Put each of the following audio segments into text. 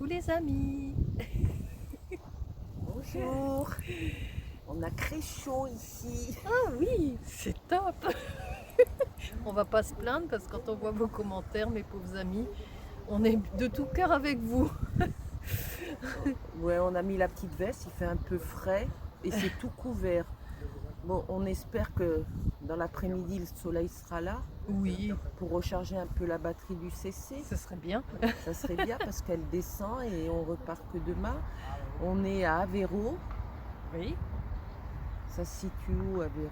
Coucou les amis. Bonjour, on a très chaud ici. Ah oui, c'est top. On va pas se plaindre parce que quand on voit vos commentaires, mes pauvres amis, on est de tout cœur avec vous. Ouais, on a mis la petite veste, il fait un peu frais et c'est tout couvert. Bon, on espère que dans l'après-midi, le soleil sera là Oui, pour recharger un peu la batterie du CC. ce serait bien. Ça serait bien parce qu'elle descend et on repart que demain. On est à Aveiro. Oui. Ça se situe où, Aveiro?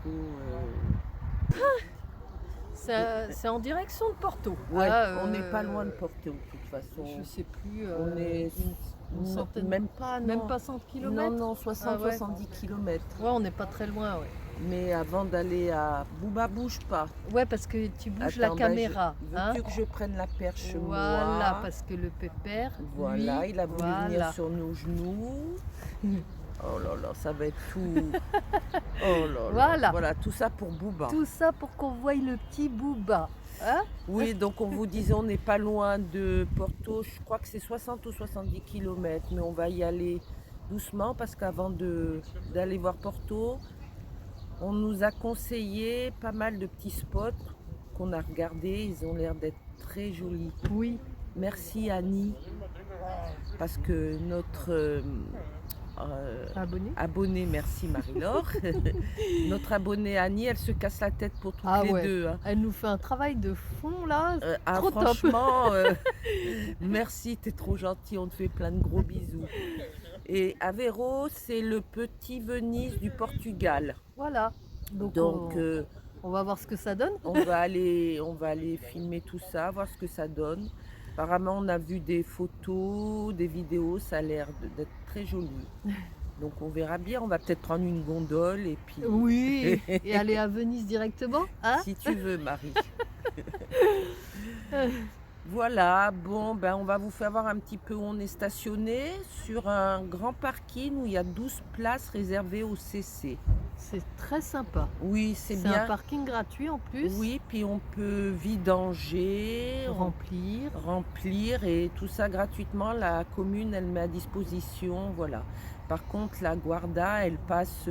C'est en direction de Porto. Ouais, Ah, on n'est pas loin de Porto de toute façon. Je sais plus. On est une centaine. même pas, Même non. pas 100 Non, km. non, Ah ouais. 60-70 km. Ouais, on n'est pas très loin, ouais. Mais avant d'aller à Bouba, bouge pas. Ouais, parce que tu bouges la Attends, caméra. veux-tu que je prenne la perche, Voilà, moi? parce que le pépère, Voilà, lui, il a voulu voilà. venir sur nos genoux. Oh là là, ça va être tout. Oh là là. Voilà. Voilà, tout ça pour Bouba. Tout ça pour qu'on voie le petit Booba. Hein? Oui, donc on vous disait, on n'est pas loin de Porto. Je crois que c'est 60 ou 70 km, mais on va y aller doucement parce qu'avant d'aller voir Porto, on nous a conseillé pas mal de petits spots qu'on a regardés. Ils ont l'air d'être très jolis. Oui. Merci Annie, parce que notre Abonné. merci Marie-Laure, notre abonnée Annie, elle se casse la tête pour toutes les ouais. deux. Hein. Elle nous fait un travail de fond là. Trop top. Franchement, merci, t'es trop gentil, on te fait plein de gros bisous. Et Aveiro, c'est le petit Venise du Portugal. Voilà. Donc on va voir ce que ça donne. on va aller filmer tout ça, voir ce que ça donne. Apparemment, on a vu des photos, des vidéos, ça a l'air d'être très joli. Donc on verra bien, on va peut-être prendre une gondole et puis... Oui, et aller à Venise directement. Hein? Si tu veux, Marie. Voilà, bon, ben on va vous faire voir un petit peu où on est stationné sur un grand parking où il y a 12 places réservées au CC. C'est très sympa. Oui, c'est C'est bien. un parking gratuit en plus. Oui, puis on peut vidanger, remplir et tout ça gratuitement. La commune, elle met à disposition, voilà. Par contre, la Guarda, elle passe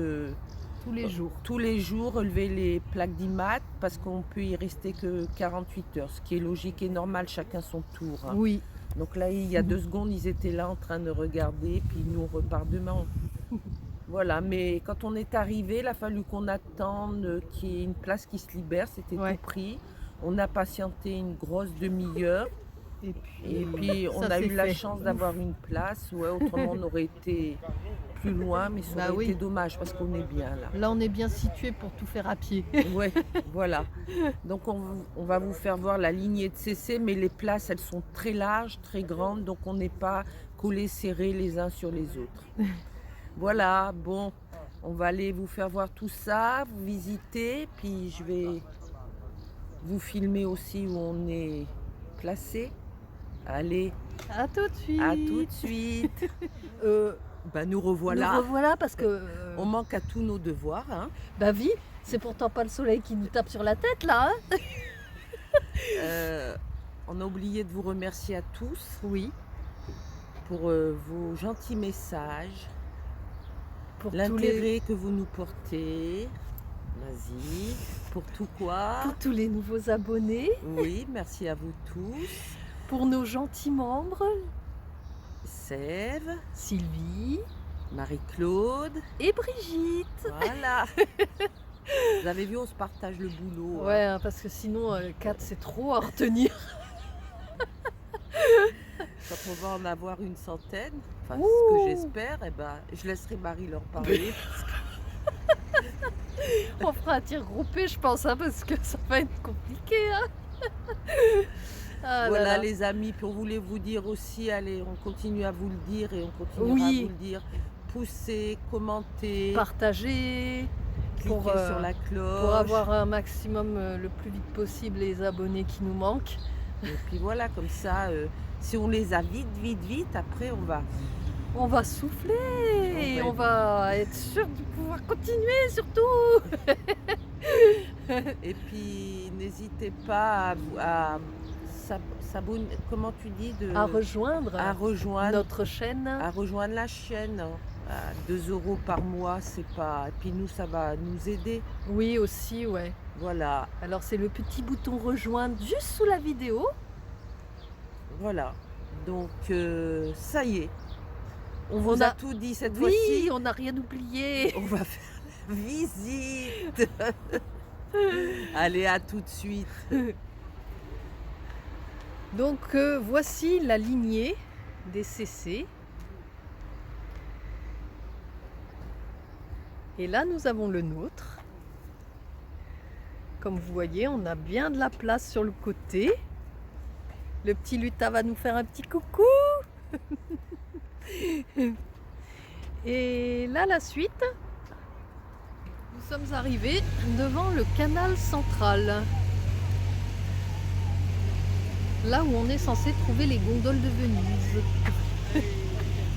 tous les jours relever les plaques d'IMAT parce qu'on peut y rester que 48 heures, ce qui est logique et normal, chacun son tour. Hein. Oui. Donc là, il y a 2 secondes, ils étaient là en train de regarder, puis nous on repart demain. Voilà, mais quand on est arrivé, il a fallu qu'on attende qu'il y ait une place qui se libère, c'était tout pris. On a patienté une grosse demi-heure. Et puis on a eu la chance d'avoir une place. Ouais, autrement on aurait été plus loin, mais ça aurait été dommage parce qu'on est bien là. Là, on est bien situé pour tout faire à pied. Ouais, voilà. Donc on va vous faire voir la lignée de CC, mais les places, elles sont très larges, très grandes, donc on n'est pas collés serrés les uns sur les autres. Voilà, bon, on va aller vous faire voir tout ça, vous visiter, puis je vais vous filmer aussi où on est placé. Allez, à tout de suite. À tout de suite. Nous revoilà. Nous revoilà parce que... On manque à tous nos devoirs. Hein. Bah vie, c'est pourtant pas le soleil qui nous tape sur la tête là. Hein. On a oublié de vous remercier à tous. Oui. Pour vos gentils messages. Pour l'intérêt que vous nous portez. Vas-y. Pour tout quoi? Pour tous les nouveaux abonnés. Oui, merci à vous tous. Pour nos gentils membres. Sève, Sylvie, Marie-Claude et Brigitte. Voilà. Vous avez vu, on se partage le boulot. Ouais, hein, parce que sinon 4 c'est trop à retenir. Quand on va en avoir une centaine, enfin ce que j'espère, je laisserai Marie leur parler. On fera un tir groupé, je pense, hein, parce que ça va être compliqué. Hein. Voilà les amis, puis on voulait vous dire aussi, allez, on continue à vous le dire et on continuera à vous le dire. Poussez, commentez, partagez, cliquez sur la cloche. Pour avoir un maximum le plus vite possible les abonnés qui nous manquent. Et puis voilà, comme ça, si on les a vite, après on va souffler et on va être sûr de pouvoir continuer surtout. Et puis n'hésitez pas à comment tu dis à rejoindre à rejoindre, notre chaîne. à rejoindre la chaîne. À 2 € par mois, c'est pas. Et puis nous, ça va nous aider. Oui, aussi, ouais. Voilà, Alors c'est le petit bouton rejoindre juste sous la vidéo. voilà. Donc ça y est, on vous On a a tout dit cette Oui, fois-ci. on n'a rien oublié. On va faire la visite. Allez, à tout de suite. Donc voici la lignée des CC. Et là, nous avons le nôtre. Comme vous voyez, on a bien de la place sur le côté. Le petit lutin va nous faire un petit coucou. Et là, la suite, nous sommes arrivés devant le canal central. Là où on est censé trouver les gondoles de Venise.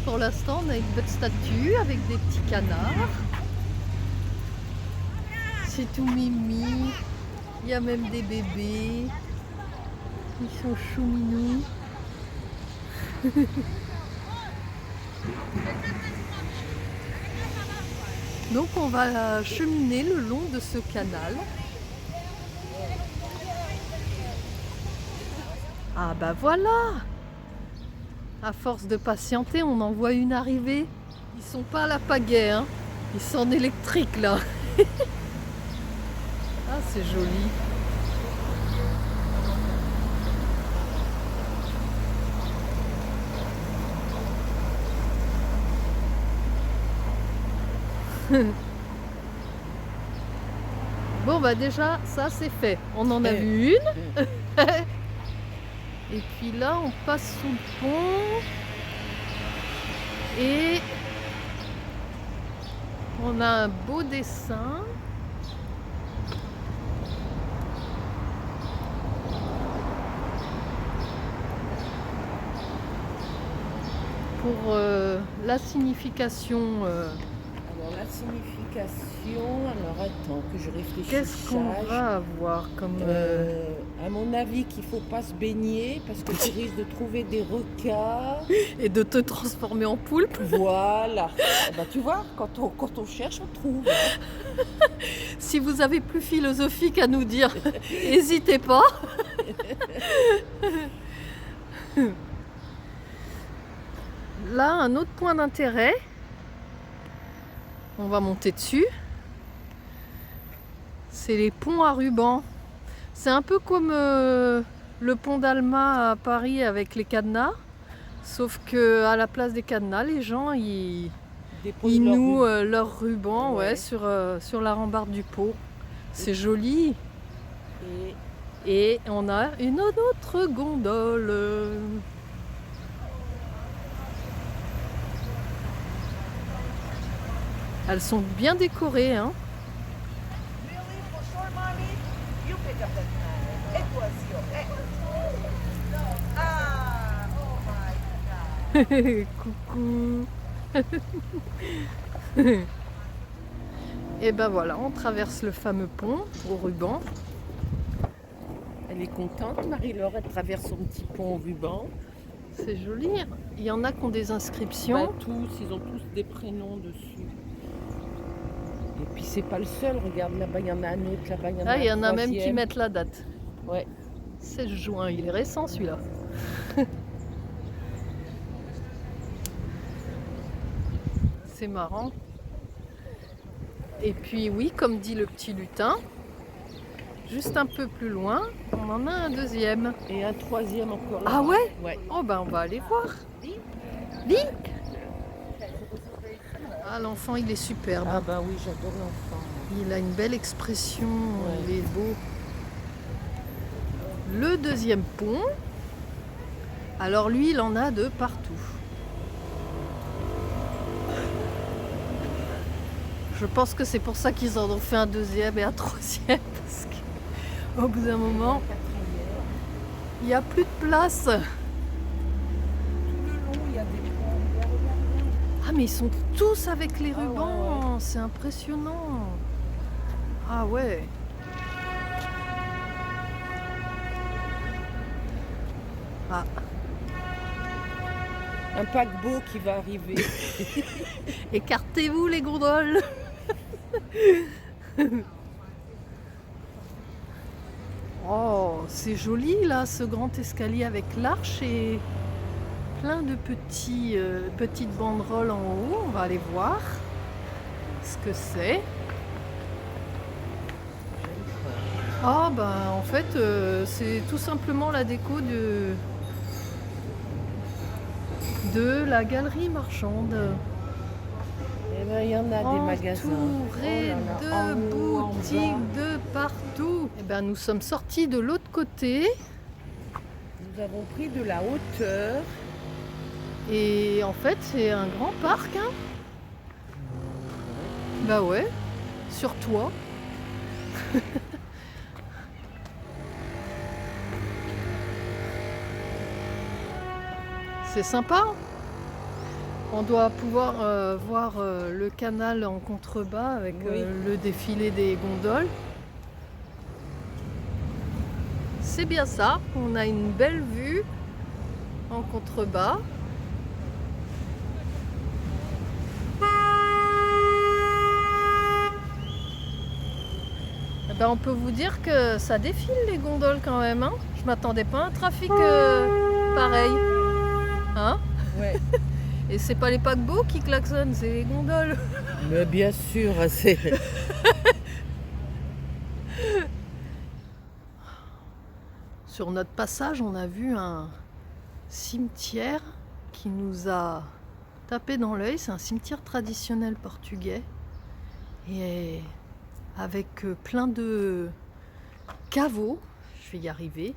Pour l'instant, on a une belle statue avec des petits canards. C'est tout mimi. Il y a même des bébés. Ils sont chou minous. Donc on va cheminer le long de ce canal. Ah bah voilà! À force de patienter, on en voit une arriver. Ils sont pas à la pagaie, hein. Ils sont en électrique là. Ah, c'est joli. Bon bah déjà ça c'est fait. On en a vu une. Et puis là on passe sous le pont. Et on a un beau dessin. Pour la signification. Alors la signification, alors attends que je réfléchisse. Qu'est-ce qu'on va avoir comme... À mon avis qu'il ne faut pas se baigner parce que tu risques de trouver des requins. Et de te transformer en poulpe. Voilà. Bah, tu vois, quand on cherche, on trouve. Si vous avez plus philosophique à nous dire, n'hésitez pas. Là, un autre point d'intérêt. On va monter dessus. C'est les ponts à ruban. C'est un peu comme le pont d'Alma à Paris avec les cadenas. Sauf que à la place des cadenas, les gens ils nouent leur ruban sur la rambarde du pont. C'est joli. Et on a une autre gondole. Elles sont bien décorées, hein. Coucou. Et ben voilà, on traverse le fameux pont au ruban. Elle est contente, Marie-Laure, elle traverse son petit pont au ruban. C'est joli. Il y en a qui ont des inscriptions. Bah, ils ont tous des prénoms dessus. Et puis c'est pas le seul, regarde là-bas, il y en a un autre, là-bas, il y en a un Ah, il y en a même qui troisième. mettent la date. Ouais. 16 juin, il est récent celui-là. C'est marrant. Et puis oui, comme dit le petit lutin, juste un peu plus loin, on en a un deuxième. Et un troisième encore là. Ah ouais? Ouais. Oh ben on va aller voir. Vite. Ah, l'enfant il est superbe. Ah bah oui, j'adore l'enfant. Il a une belle expression, Ouais. il est beau. Le deuxième pont, alors lui il en a de partout. Je pense que c'est pour ça qu'ils en ont fait un deuxième et un troisième, parce qu'au bout d'un moment, il n'y a plus de place. Tout le long, il y a des ponts. Ah mais ils sont tous avec les Ah ouais, rubans, c'est impressionnant. Ah ouais. Ah, Un paquebot qui va arriver. écartez-vous les gondoles. Oh, c'est joli là, ce grand escalier avec l'arche et plein de petites banderoles en haut. On va aller voir ce que c'est. Ah bah en fait c'est tout simplement la déco de la galerie marchande. Et là, il y en a des magasins. Entouré Oh là là, de en haut, en boutiques bas. de partout. Et ben nous sommes sortis de l'autre côté Nous avons pris de la hauteur. et en fait c'est un grand parc. Hein. Bah ouais, sur toi. C'est sympa. On doit pouvoir voir le canal en contrebas avec Oui. le défilé des gondoles. C'est bien ça, on a une belle vue en contrebas. Eh ben, on peut vous dire que ça défile les gondoles quand même. Hein. Je m'attendais pas à un trafic pareil. Hein? Ouais. Et c'est pas les paquebots qui klaxonnent, c'est les gondoles. Mais bien sûr, c'est. Sur notre passage, on a vu un cimetière qui nous a tapé dans l'œil. C'est un cimetière traditionnel portugais et avec plein de caveaux, je vais y arriver,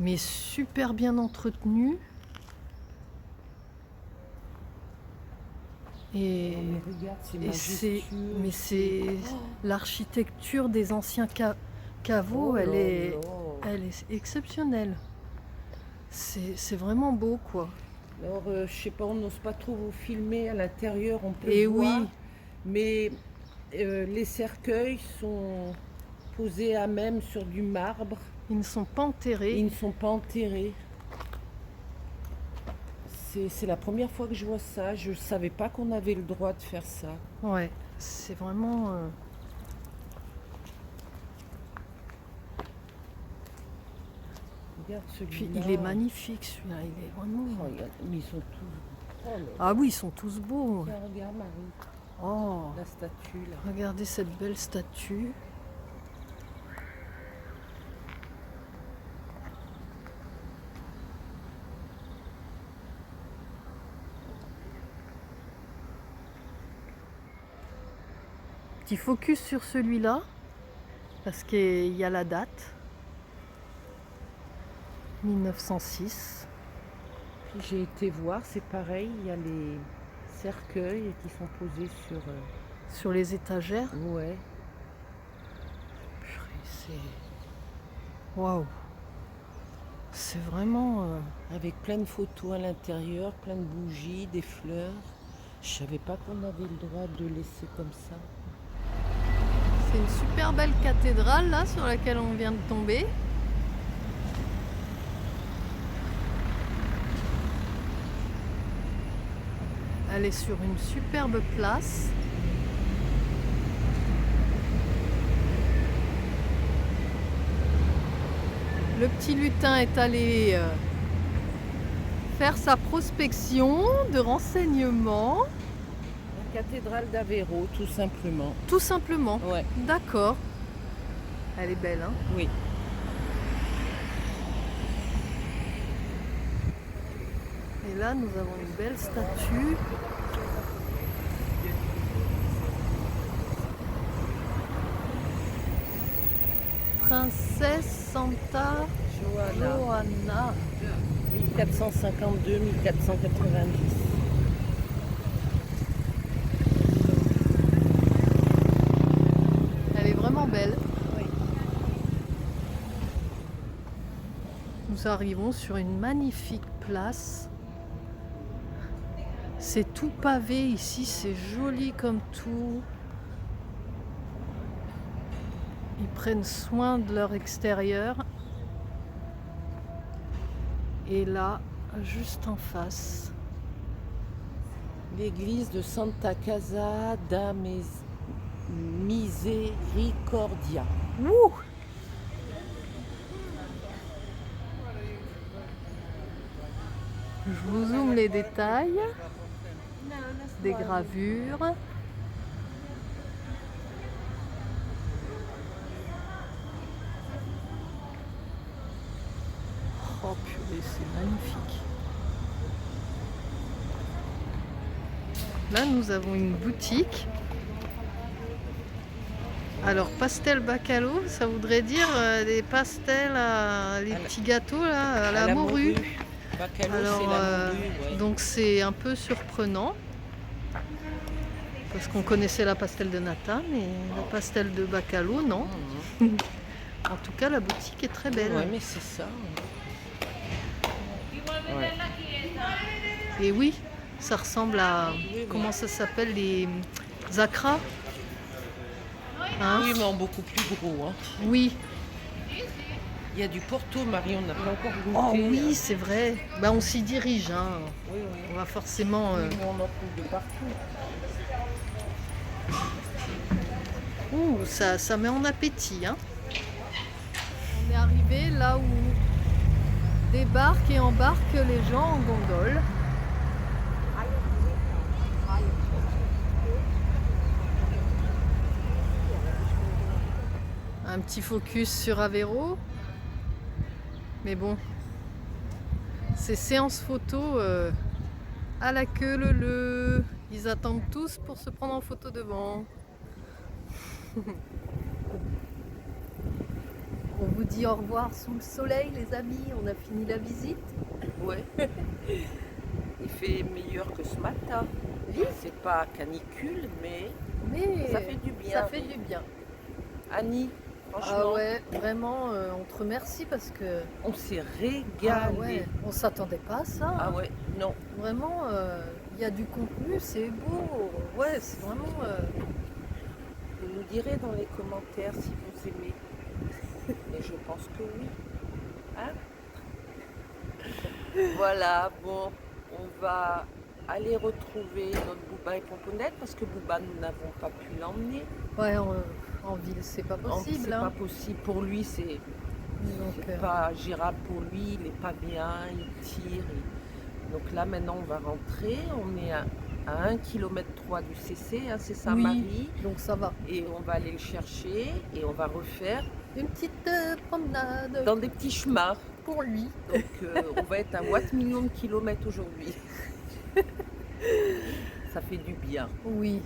mais super bien entretenus. Et, Regarde, c'est et majestueux. mais c'est l'architecture des anciens caveaux, Oh là elle est là. exceptionnelle. C'est vraiment beau quoi. Alors, je sais pas, on n'ose pas trop vous filmer à l'intérieur, on peut Et voir. oui. Mais les cercueils sont posés à même sur du marbre. Ils ne sont pas enterrés. Ils ne sont pas enterrés. C'est la première fois que je vois ça. Je ne savais pas qu'on avait le droit de faire ça. Ouais, c'est vraiment. Regarde Puis celui-là. il est magnifique celui-là, il est vraiment. Oh, regarde, mais ils sont tous. Oh là là. Ah oui, ils sont tous beaux. Tiens, regarde Marie, Oh, la statue là. regardez cette belle statue. Petit focus sur celui-là, parce qu'il y a la date. 1906. Puis j'ai été voir, c'est pareil, il y a les cercueils qui sont posés sur. Sur les étagères. Ouais. Purée, c'est. Waouh! C'est vraiment. Avec plein de photos à l'intérieur, plein de bougies, des fleurs. Je savais pas qu'on avait le droit de laisser comme ça. C'est une super belle cathédrale là sur laquelle on vient de tomber. Elle est sur une superbe place. Le petit lutin est allé faire sa prospection de renseignements. La cathédrale d'Aveiro, tout simplement. Tout simplement. Ouais. D'accord. Elle est belle, hein? Oui. Et là, nous avons une belle statue. Princesse Santa Johanna. 1452-1490. Elle est vraiment belle. Oui. Nous arrivons sur une magnifique place. C'est tout pavé ici, c'est joli comme tout. Ils prennent soin de leur extérieur. Et là, juste en face, l'église de Santa Casa da Misericordia. ouh, je vous zoome les détails des gravures. Oh purée, c'est magnifique. Là, nous avons une boutique. Alors, pastel bacalo, ça voudrait dire des pastels, les petits gâteaux là, à la morue. Bacalo, Alors, c'est la morue, ouais. donc c'est un peu surprenant. Parce qu'on connaissait la pastel de nata, mais la pastel de bacalo, non. En tout cas, la boutique est très belle. Ouais, mais c'est ça. Ouais. Et oui, ça ressemble à... Oui. Comment ça s'appelle, les acras, hein? Oui, mais en beaucoup plus gros. Hein. Oui. Il y a du Porto, Marie, on n'a pas encore Oh goûté. oui, c'est vrai. Bah, on s'y dirige. Hein. Oui, oui. On va forcément... Oui, mais on en trouve de partout. Ouh, ça met en appétit. Hein. On est arrivé là où débarquent et embarquent les gens en gondole. Un petit focus sur Aveiro. Mais bon, ces séances photo à la queue leu. Ils attendent tous pour se prendre en photo devant. On vous dit au revoir sous le soleil, les amis. On a fini la visite. Ouais. Il fait meilleur que ce matin. Oui. C'est pas canicule, mais Mais ça fait du bien. Ça fait du bien. Annie, franchement, Ah ouais, vraiment, on te remercie parce que on s'est ah régalé. ouais, on s'attendait pas à ça. Ah ouais, non. Vraiment, il y a du contenu, c'est beau. Ouais, c'est vraiment. Vous nous direz dans les commentaires si vous aimez. Et je pense que oui. Hein? Voilà, bon, on va aller retrouver notre Bouba et Pomponette parce que Bouba, nous n'avons pas pu l'emmener. Ouais, en ville, c'est pas possible. C'est hein. pas possible. Pour lui, c'est Donc, pas gérable pour lui. Il n'est pas bien, il tire. Donc là, maintenant, on va rentrer. On est à 1 km 3 du CC, hein, c'est ça, oui, Marie. donc ça va. Et on va aller le chercher et on va refaire Une petite promenade dans des petits chemins. pour lui. Donc on va être à Watt million de kilomètres aujourd'hui. Ça fait du bien. Oui.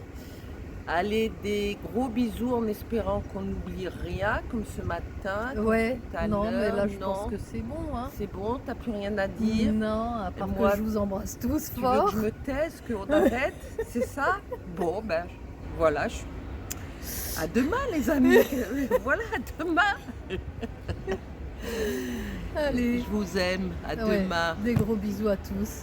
Allez, des gros bisous en espérant qu'on n'oublie rien comme ce matin. comme Ouais, tout à non, mais l'heure. là, je Non. pense que c'est bon. Hein. C'est bon, t'as plus rien à dire. Non, à part moi, que je vous embrasse tous Tu veux fort. que je me taise, qu'on arrête? C'est ça? Bon, ben voilà. À demain, les amis. Voilà, à demain. Allez, Je vous aime. À ouais, demain. des gros bisous à tous.